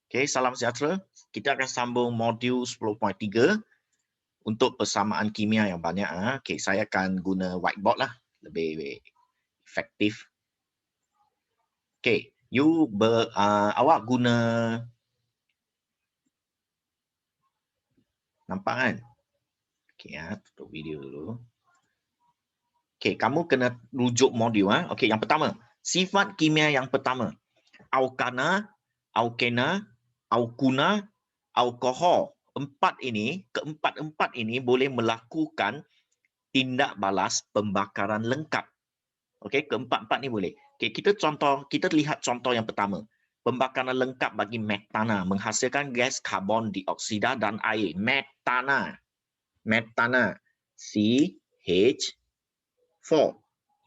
Okey, salam sejahtera. Kita akan sambung modul 10.3 untuk persamaan kimia yang banyak. Okey, saya akan guna whiteboard lah, lebih efektif. Okey, awak guna, nampak kan? Okey, tutup video dulu. Okey, kamu kena rujuk modul. Okey, yang pertama, sifat kimia yang pertama. Alkana, alkena, alkuna, alkohol. Keempat ini boleh melakukan tindak balas pembakaran lengkap. Okey, keempat-empat ni boleh. Okey, kita lihat contoh yang pertama. Pembakaran lengkap bagi metana menghasilkan gas karbon dioksida dan air. Metana. CH4.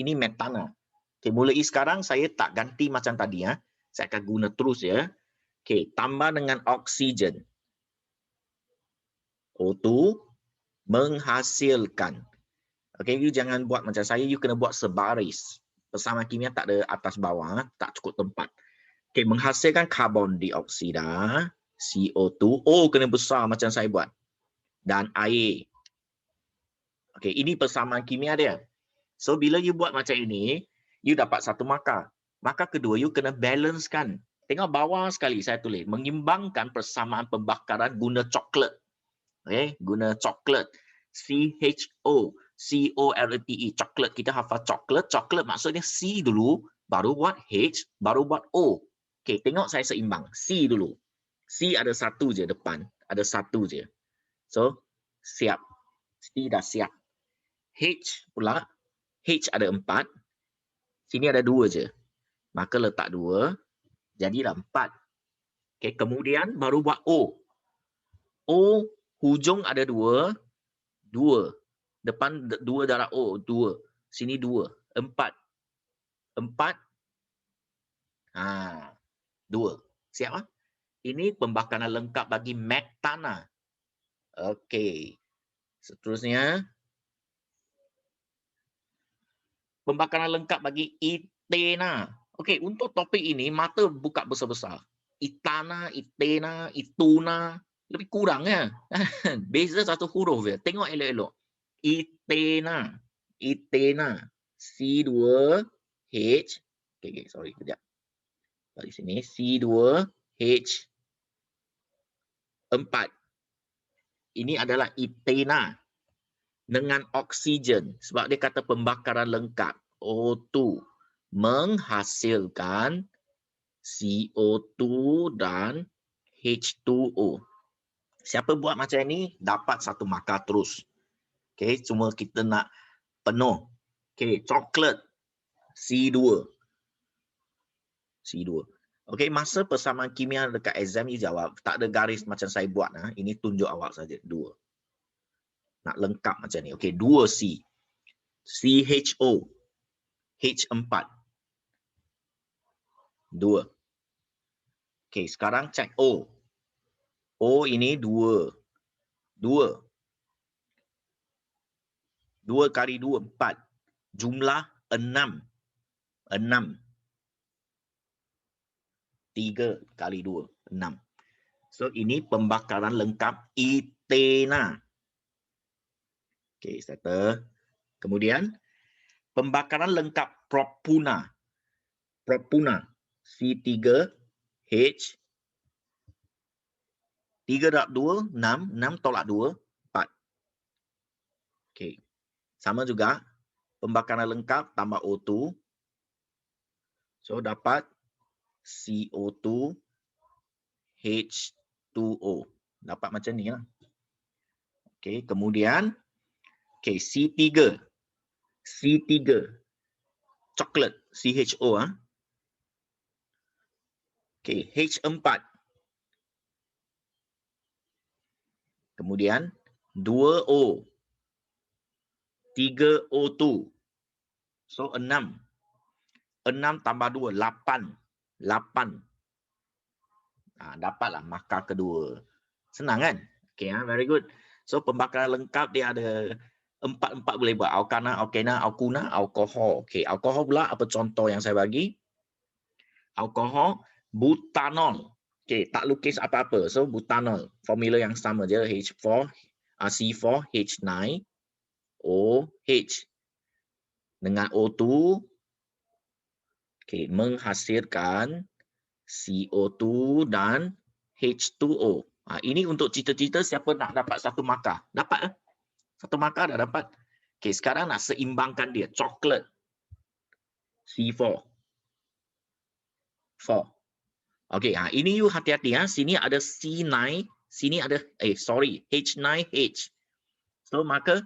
Ini metana. Okey, mulai sekarang saya tak ganti macam tadi. Saya akan guna terus ya. Okey, tambah dengan oksigen. O2 menghasilkan. Okey, you jangan buat macam saya, you kena buat sebaris. Persamaan kimia tak ada atas bawah, tak cukup tempat. Okey, menghasilkan karbon dioksida, CO2, O kena besar macam saya buat. Dan air. Okey, ini persamaan kimia dia. So, bila you buat macam ini, you dapat satu markah. Markah kedua, you kena balancekan. Tengok bawah sekali saya tulis. Mengimbangkan persamaan pembakaran guna coklat. Okey, guna coklat. CHO, coklat. Kita hafal coklat. Coklat maksudnya C dulu, baru buat H, baru buat O. Okey, tengok saya seimbang. C dulu. C ada satu je depan. Ada satu je. So, siap. C dah siap. H pula. H ada 4. Sini ada 2 je. Maka letak 2. Jadilah 4. Okey, kemudian baru buat O. O, hujung ada 2. 2. Depan 2 darab O. 2. Sini 2. 4. 4. 2. Siap? Ini pembakaran lengkap bagi metana. Okey. Seterusnya. Pembakaran lengkap bagi etena. Okey, untuk topik ini, mata buka besar-besar. Etana, etena, etuna. Lebih kurang ya. Beza satu huruf je. Tengok elok-elok. Etena. Etena. C2H. Okay, sorry, kejap. Balik sini. C2H4. Ini adalah etena. Dengan oksigen. Sebab dia kata pembakaran lengkap. O2. Menghasilkan CO2 dan H2O. Siapa buat macam ni, dapat satu markah terus. Okey, cuma kita nak penuh. Okey, coklat. C2. Okey, masa persamaan kimia dekat exam you jawab, tak ada garis macam saya buat. Ini tunjuk awak saja. 2. Nak lengkap macam ni. Okey, 2C. CHO. H4. 2. Okey, sekarang cek O. O ini 2. 2 kali 2, 4. Jumlah 6. 6. 3 kali 2, 6. So, ini pembakaran lengkap etena. Okey, settle. Kemudian, pembakaran lengkap propuna. Propuna. C3H. 3 darab 2, 6. 6 tolak 2, 4. Okey. Sama juga, pembakaran lengkap tambah O2. So, dapat CO2, H2O. Dapat macam ni lah. Okey, kemudian, C3. Coklat, CHO. Okey, H4. Kemudian, 2O. 3O2. So, 6. 6 tambah 2, 8. 8. Dapatlah markah kedua. Senang kan? Okay, very good. So, pembakaran lengkap dia ada 4 boleh buat. Alkana, alkena, alkuna, alkohol. Okay, alkohol pula apa contoh yang saya bagi? Alkohol, butanol. Okey, tak lukis apa-apa. So butanol, formula yang sama je, H4, C4, H9, OH dengan O2, okey, menghasilkan CO2 dan H2O. Ini untuk cita-cita siapa nak dapat 1 markah. Dapat 1 markah dah dapat. Okey, sekarang nak seimbangkan dia. Coklat C4. 4. Okey, ini you hati-hati Sini ada C9, sini ada H9H. So maka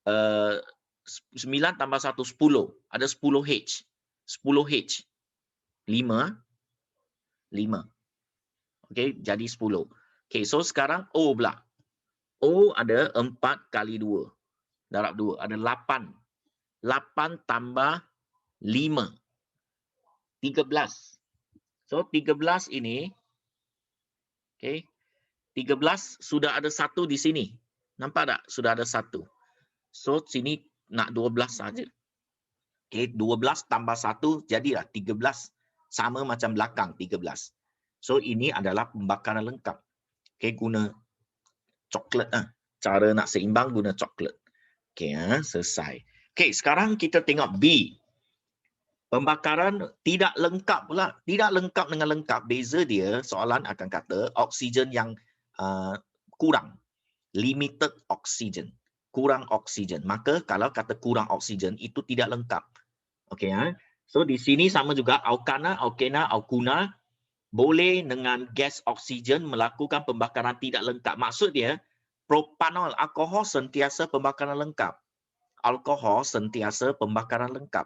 9 tambah 1 10. Ada 10H. 10H. 5. Okey, jadi 10. Okey, so sekarang O pula. O ada 4 kali 2. Darab 2 ada 8. 8 tambah 5. 13. So 13 ini, okey, 13 sudah ada 1 di sini. Nampak tak? Sudah ada 1. So sini nak 12 saja. Okey, 12 tambah 1 jadilah 13. Sama macam belakang 13. So ini adalah pembakaran lengkap. Okey, guna coklat Cara nak seimbang guna coklat. Okey, selesai. Okey, sekarang kita tengok B. Pembakaran tidak lengkap pula. Tidak lengkap dengan lengkap. Beza dia, soalan akan kata oksigen yang kurang. Limited oxygen. Kurang oksigen. Maka kalau kata kurang oksigen, itu tidak lengkap. Okey, so di sini sama juga alkana, alkena, alkuna boleh dengan gas oksigen melakukan pembakaran tidak lengkap. Maksud dia, propanol, alkohol sentiasa pembakaran lengkap. Alkohol sentiasa pembakaran lengkap.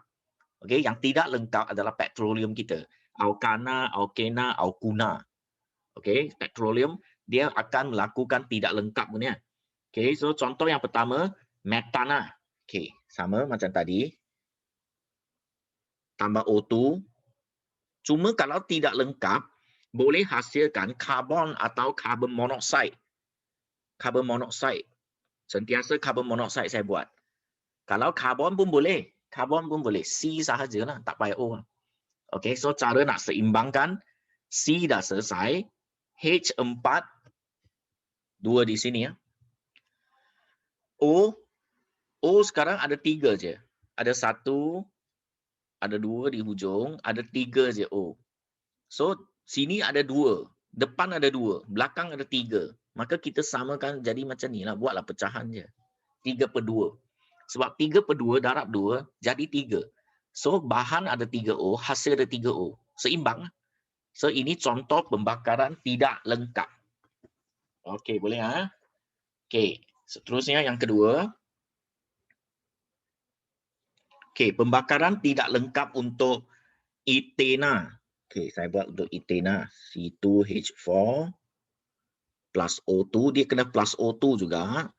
Okey, yang tidak lengkap adalah petroleum kita. Alkana, alkena, alkuna. Okey, petroleum dia akan melakukan tidak lengkap punya. Okey, so contoh yang pertama, metana. Okey, sama macam tadi. Tambah O2. Cuma kalau tidak lengkap, boleh hasilkan karbon atau karbon monoksida. Karbon monoksida. Sentiasa karbon monoksida saya buat. Kalau karbon pun boleh. Karbon pun boleh. C sahajalah, tak payah O. Okey, so cara nak seimbangkan, C dah selesai. H4, 2 di sini O sekarang ada 3 je. Ada 1, ada 2 di hujung, ada 3 je O. So, sini ada 2. Depan ada 2. Belakang ada 3. Maka kita samakan jadi macam ni lah. Buatlah pecahan je. 3/2. Sebab 3/2 darab 2 jadi 3. So, bahan ada 3O, hasil ada 3O. Seimbang. So, ini contoh pembakaran tidak lengkap. Okey, boleh Okey, seterusnya yang kedua. Okey, pembakaran tidak lengkap untuk etena. Okey, saya buat untuk etena. C2H4 plus O2. Dia kena plus O2 juga.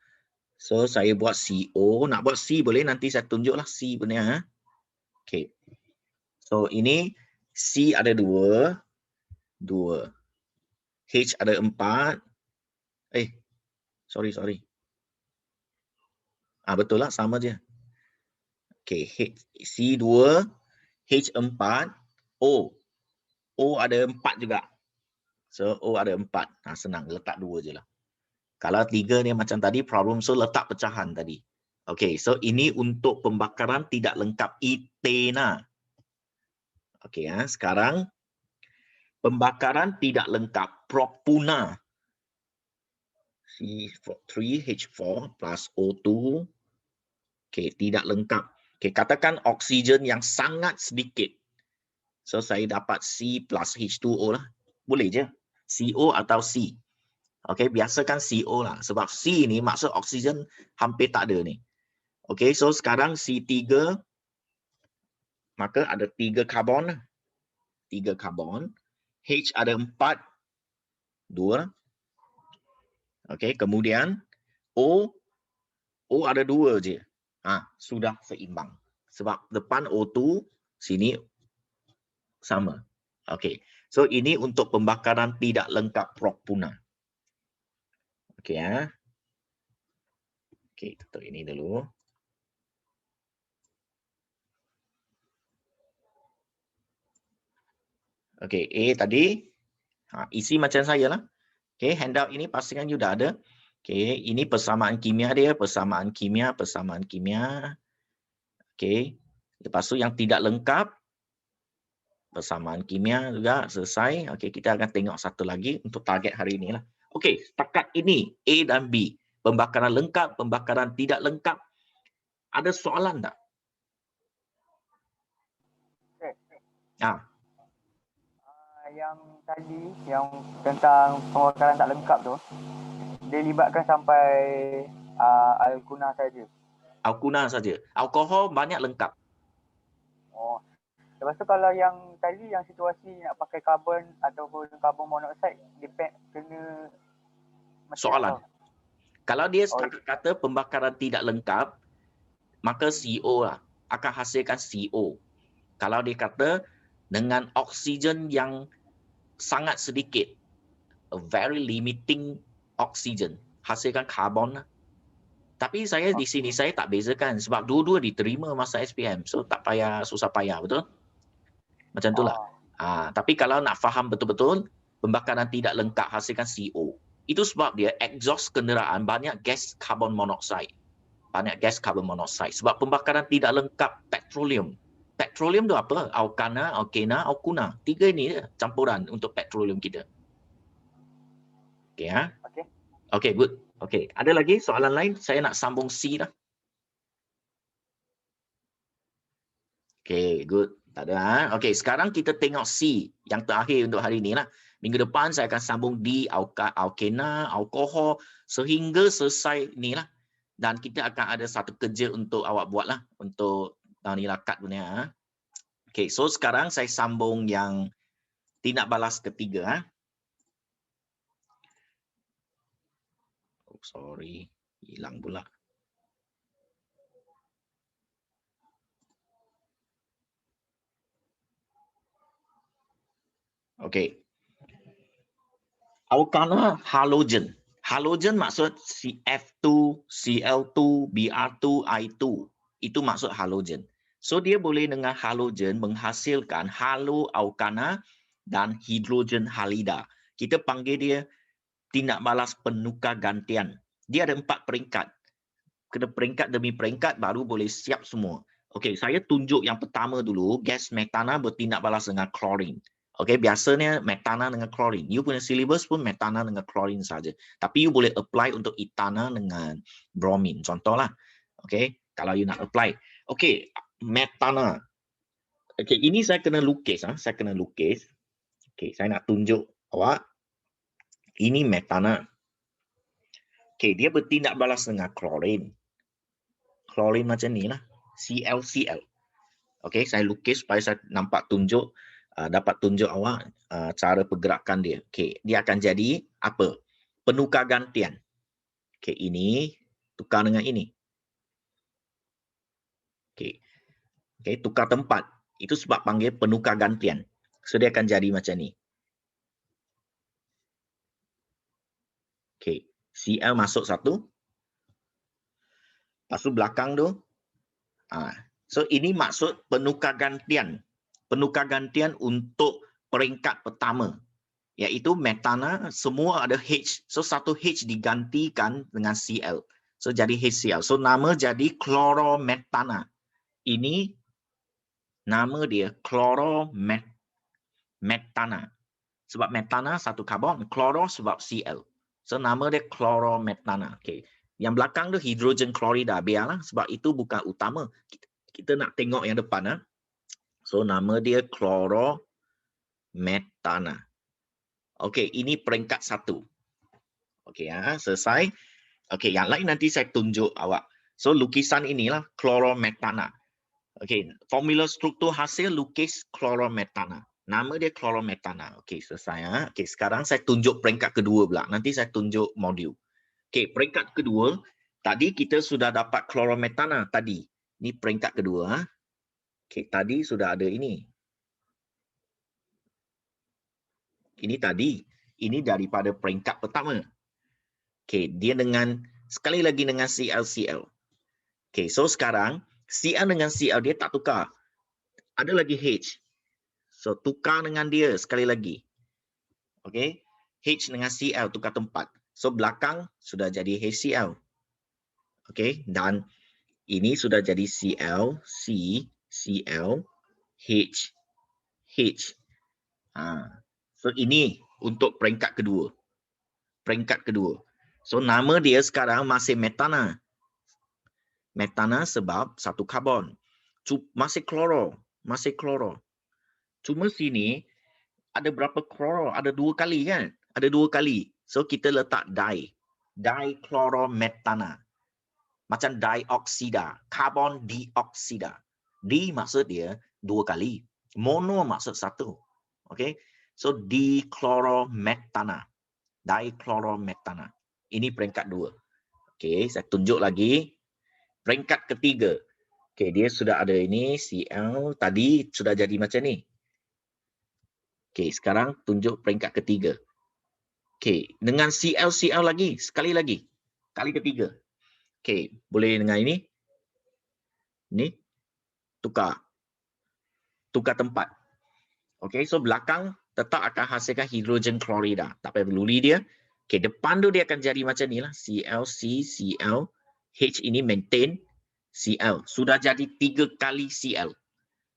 So, saya buat CO. Nak buat C boleh, nanti saya tunjuklah C punya. Okey. So, ini C ada 2. 2. H ada 4. Sorry. Betul lah, sama je. Okey, C2, H4, O. O ada 4 juga. So, O ada 4. Senang, letak 2 je lah. Kalau 3 ni macam tadi, problem so letak pecahan tadi. Okey, so ini untuk pembakaran tidak lengkap etena. Okey, sekarang pembakaran tidak lengkap propuna. C3H4 plus O2. Okey, tidak lengkap. Okey, katakan oksigen yang sangat sedikit. So, saya dapat C plus H2O lah. Boleh je. CO atau C. Okey, biasakan CO lah. Sebab C ni maksud oksigen hampir tak ada ni. Okey, so sekarang C3. Maka ada 3 karbon. 3 karbon. H ada 4. 2. Okey, kemudian O ada 2 je. Sudah seimbang. Sebab depan O2, sini sama. Okey. So ini untuk pembakaran tidak lengkap propuna. Okey Okey, tutup ini dulu. Okey, A tadi Isi macam saya lah. Okay, handout ini pastikan you dah ada. Okay, ini persamaan kimia dia, persamaan kimia, persamaan kimia. Okay, lepas tu yang tidak lengkap, persamaan kimia juga selesai. Okay, kita akan tengok satu lagi untuk target hari ini lah. Okay, setakat ini A dan B. Pembakaran lengkap, pembakaran tidak lengkap. Ada soalan tak? Yang tadi, yang tentang pembakaran tak lengkap tu, dia libatkan sampai alkuna saja. Alkuna saja. Alkohol banyak lengkap. Oh. Lepas tu kalau yang tadi yang situasi nak pakai karbon ataupun karbon monoksida, kena soalan. Kalau dia kata pembakaran tidak lengkap, maka CO lah akan hasilkan CO. Kalau dia kata dengan oksigen yang sangat sedikit, a very limiting oxygen, hasilkan karbon lah. Tapi saya di sini saya tak bezakan sebab dua-dua diterima masa SPM. So tak payah susah payah, betul? Macam itulah. Tapi kalau nak faham betul-betul, pembakaran tidak lengkap hasilkan CO. Itu sebab dia exhaust kenderaan banyak gas karbon monoksida. Banyak gas karbon monoksida. Sebab pembakaran tidak lengkap petroleum. Petroleum tu apa? Alkana, alkena, alkuna. Tiga ini je campuran untuk petroleum kita. Okay, ha? Okay, good. Okay, ada lagi soalan lain? Saya nak sambung C dah. Okay, good. Tak ada. Ha? Okay, sekarang kita tengok C yang terakhir untuk hari ini lah. Minggu depan saya akan sambung D, alkena, alkohol sehingga selesai ni lah. Dan kita akan ada satu kerja untuk awak buat lah. Untuk ni lakat punya. Ha? Okay, so sekarang saya sambung yang tindak balas ketiga. Ha? Oh, sorry. Hilang pula. Okay. Alkana halogen. Halogen maksud F2, Cl2, Br2, I2. Itu maksud halogen. So dia boleh dengan halogen menghasilkan haloalkana dan hidrogen halida. Kita panggil dia tindak balas penukar gantian. Dia ada 4 peringkat. Kena peringkat demi peringkat baru boleh siap semua. Okey, saya tunjuk yang pertama dulu, gas metana bertindak balas dengan klorin. Okey, biasanya metana dengan klorin. You punya syllabus pun metana dengan klorin saja. Tapi you boleh apply untuk etana dengan bromin. Contohlah. Okey, kalau you nak apply. Okey, metana. Okey, ini saya kena lukis. Saya kena lukis. Okey, saya nak tunjuk awak. Ini metana. Okey, dia bertindak balas dengan klorin. Klorin macam ni lah. ClCl. Okey, saya lukis supaya saya nampak tunjuk, dapat tunjuk awak cara pergerakan dia. Okey, dia akan jadi apa? Penukar gantian. Okey, ini tukar dengan ini. Okey. Okey, tukar tempat. Itu sebab panggil penukar gantian. So dia akan jadi macam ni. Okey, Cl masuk satu. Lepas tu belakang tu. So ini maksud penukar gantian. Penukar gantian untuk peringkat pertama. Iaitu metana semua ada H. So satu H digantikan dengan Cl. So jadi HCl. So nama jadi chlorometana. Ini nama dia chlorometana. Sebab metana satu karbon, chloro sebab Cl. So nama dia chlorometana. Okay. Yang belakang tu hidrogen klorida. Biarlah sebab itu bukan utama. Kita nak tengok yang depan. So nama dia chlorometana. Okey, ini peringkat 1. Okey, selesai. Okey, yang lain nanti saya tunjuk awak. So lukisan inilah chlorometana. Okey, formula struktur hasil lukis chlorometana. Nama dia chlorometana. Okey, selesai. Okey, sekarang saya tunjuk peringkat kedua pula. Nanti saya tunjuk modul. Okey, peringkat kedua, tadi kita sudah dapat chlorometana tadi. Ini peringkat kedua. Okey, tadi sudah ada ini. Ini tadi. Ini daripada peringkat pertama. Okey, dia dengan sekali lagi dengan ClCl. Okey, so sekarang Cl dengan Cl dia tak tukar. Ada lagi H. So tukar dengan dia sekali lagi. Okey. H dengan Cl tukar tempat. So belakang sudah jadi HCl. Okey, dan ini sudah jadi Cl, C, Cl, H, H. So ini untuk peringkat kedua. Peringkat kedua. So nama dia sekarang masih metana. Metana sebab satu karbon. Masih kloro. Masih kloro. Cuma sini ada berapa kloro? Ada 2 kali kan? Ada 2 kali. So kita letak di. Dichlorometana. Macam dioksida. Karbon dioksida. Di maksud dia 2 kali. Mono maksud 1. Okay? So dichlorometana. Dichlorometana. Ini peringkat 2. Okay, saya tunjuk lagi. Peringkat ketiga. Okay, dia sudah ada ini. Cl. Tadi sudah jadi macam ni. Okay, sekarang tunjuk peringkat ketiga. Okay, dengan Cl lagi. Sekali lagi. Kali ketiga. Okay, boleh dengan ini. Ni. Tukar. Tukar tempat. Okay, so belakang tetap akan hasilkan hidrogen klorida. Tak payah peduli dia. Okay, depan tu dia akan jadi macam ni lah. Cl, C, Cl. H ini maintain. Cl. Sudah jadi 3 kali Cl.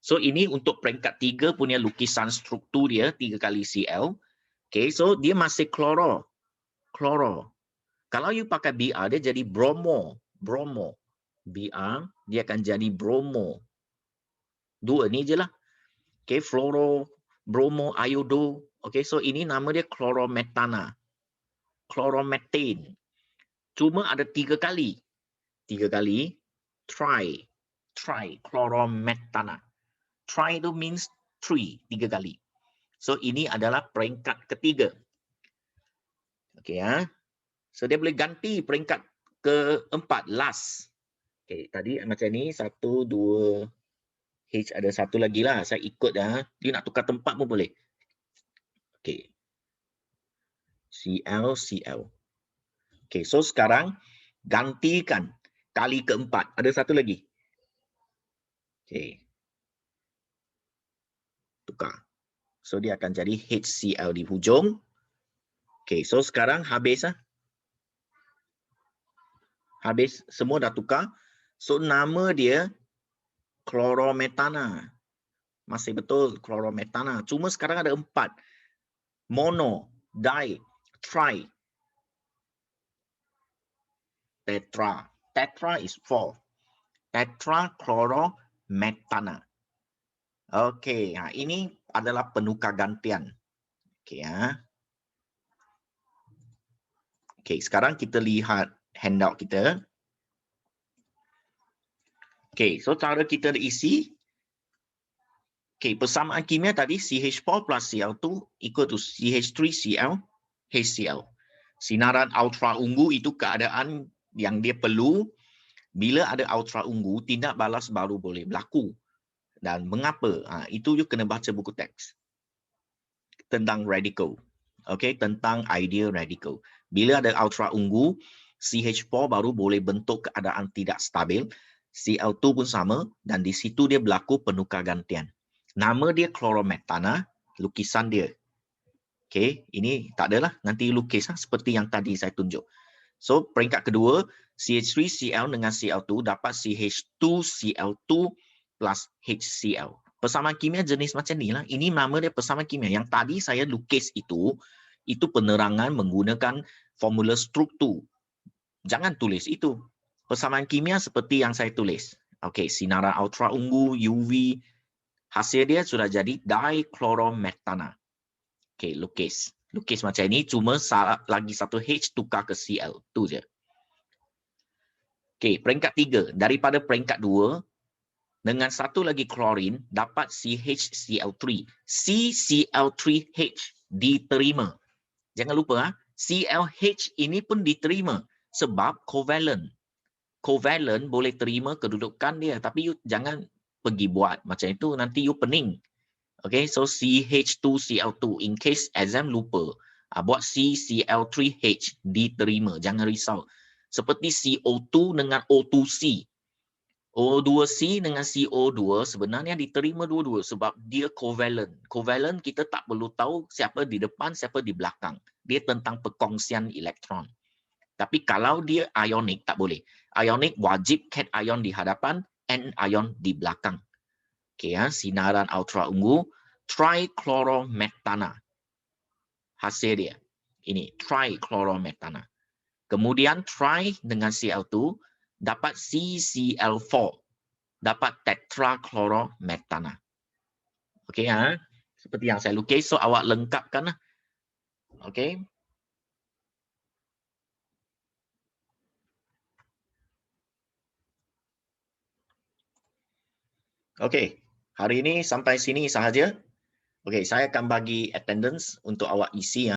So ini untuk peringkat 3 punya lukisan struktur dia. 3 kali Cl. Okay, so dia masih kloro. Kloro. Kalau you pakai Br, dia jadi bromo. Bromo. Br, dia akan jadi bromo. 2 ni je lah. Okay, fluoro, bromo, iodo. Okay, so ini nama dia chlorometana. Chloromethane. Cuma ada 3 kali. 3 kali. Tri. Chlorometana. Tri itu means 3. 3 kali. So ini adalah peringkat ketiga. Okay, ya. So dia boleh ganti peringkat keempat, last. Okay, tadi macam ni, 1, 2, H ada 1 lagi lah. Saya ikut dah. Dia nak tukar tempat pun boleh. Okay. Cl, Cl. Okay, so sekarang gantikan kali keempat. Ada 1 lagi. Okay. Tukar. So dia akan jadi HCl di hujung. Okay, so sekarang habis lah. Habis, semua dah tukar. So nama dia chlorometana. Masih betul chlorometana. Cuma sekarang ada 4. Mono, di, tri, tetra. Tetra is 4. Tetrachlorometana. Okey, ini adalah penukar gantian. Okey ya. Okey, sekarang kita lihat handout kita. Okey, so cara kita isi. Okey, persamaan kimia tadi CH4 plus Cl2 equal to CH3Cl HCl. Sinaran ultra ungu itu keadaan yang dia perlu. Bila ada ultra ungu, tindak balas baru boleh berlaku. Dan mengapa? Itu you kena baca buku teks tentang radical. Okey, tentang idea radical. Bila ada ultra ungu, CH4 baru boleh bentuk keadaan tidak stabil. Cl2 pun sama dan di situ dia berlaku penukar gantian. Nama dia chlorometana, lukisan dia. Okey, ini tak adalah, nanti lukis seperti yang tadi saya tunjuk. So, peringkat kedua, CH3Cl dengan Cl2 dapat CH2Cl2 plus HCl. Persamaan kimia jenis macam ni lah. Ini nama dia persamaan kimia. Yang tadi saya lukis itu penerangan menggunakan formula struktur. Jangan tulis itu. Persamaan kimia seperti yang saya tulis. Okey, sinaran ultra ungu, UV, hasil dia sudah jadi dichlorometana. Okey, lukis. Lukis macam ini, cuma lagi 1 H tukar ke Cl. Tu je. Okey, peringkat 3. Daripada peringkat 2, dengan 1 lagi klorin, dapat CHCl3. CCl3H diterima. Jangan lupa, ClH ini pun diterima sebab covalent. Covalent boleh terima kedudukan dia, tapi you jangan pergi buat macam itu, nanti you pening. Okay, so CH2Cl2, in case exam lupa, buat CCl3H diterima, jangan risau. Seperti CO2 dengan O2C. O2C dengan CO2 sebenarnya diterima dua-dua sebab dia covalent. Covalent kita tak perlu tahu siapa di depan, siapa di belakang. Dia tentang perkongsian elektron. Tapi kalau dia ionic, tak boleh. Ionic wajib cation di hadapan, anion di belakang. Okay, ya, sinaran ultra ungu, trichlorometana. Hasil dia. Ini, trichlorometana. Kemudian tri dengan Cl2, dapat CCl4. Dapat tetrachlorometana. Okey, ha? Seperti yang saya lukis, so awak lengkapkan. Okey. Okey, hari ini sampai sini sahaja. Okey, saya akan bagi attendance untuk awak isi.